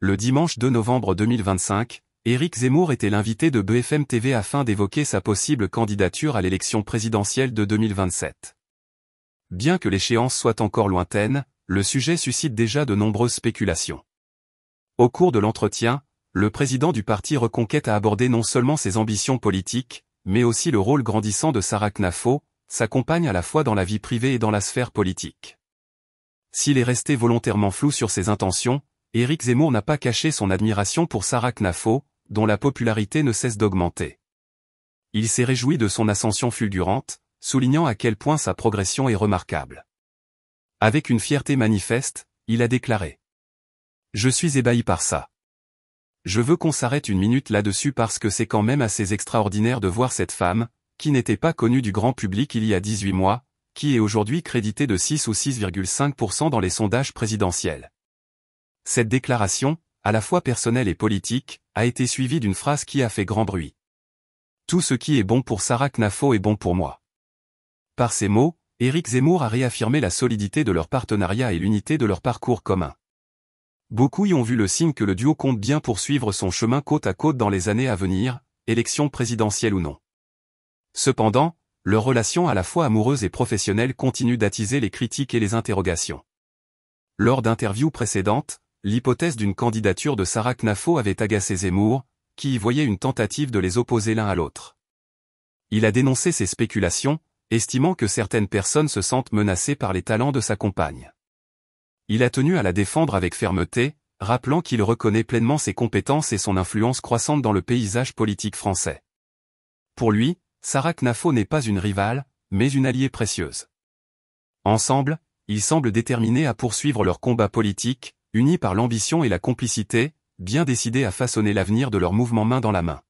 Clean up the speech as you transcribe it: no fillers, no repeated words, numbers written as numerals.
le dimanche 2 novembre 2025, Éric Zemmour était l'invité de BFM TV afin d'évoquer sa possible candidature à l'élection présidentielle de 2027. Bien que l'échéance soit encore lointaine, le sujet suscite déjà de nombreuses spéculations. Au cours de l'entretien, le président du parti Reconquête a abordé non seulement ses ambitions politiques, mais aussi le rôle grandissant de Sarah Knafo, sa compagne à la fois dans la vie privée et dans la sphère politique. S'il est resté volontairement flou sur ses intentions, Éric Zemmour n'a pas caché son admiration pour Sarah Knafo, dont la popularité ne cesse d'augmenter. Il s'est réjoui de son ascension fulgurante, soulignant à quel point sa progression est remarquable. Avec une fierté manifeste, il a déclaré : « Je suis ébahi par ça. Je veux qu'on s'arrête une minute là-dessus parce que c'est quand même assez extraordinaire de voir cette femme, qui n'était pas connue du grand public il y a 18 mois, qui est aujourd'hui créditée de 6 ou 6,5% dans les sondages présidentiels. » Cette déclaration, à la fois personnelle et politique, a été suivie d'une phrase qui a fait grand bruit. « Tout ce qui est bon pour Sarah Knafo est bon pour moi. » Par ces mots, Éric Zemmour a réaffirmé la solidité de leur partenariat et l'unité de leur parcours commun. Beaucoup y ont vu le signe que le duo compte bien poursuivre son chemin côte à côte dans les années à venir, élection présidentielle ou non. Cependant, leur relation à la fois amoureuse et professionnelle continue d'attiser les critiques et les interrogations. Lors d'interviews précédentes, l'hypothèse d'une candidature de Sarah Knafo avait agacé Zemmour, qui y voyait une tentative de les opposer l'un à l'autre. Il a dénoncé ces spéculations, estimant que certaines personnes se sentent menacées par les talents de sa compagne. Il a tenu à la défendre avec fermeté, rappelant qu'il reconnaît pleinement ses compétences et son influence croissante dans le paysage politique français. Pour lui, Sarah Knafo n'est pas une rivale, mais une alliée précieuse. Ensemble, ils semblent déterminés à poursuivre leur combat politique, unis par l'ambition et la complicité, bien décidés à façonner l'avenir de leur mouvement main dans la main.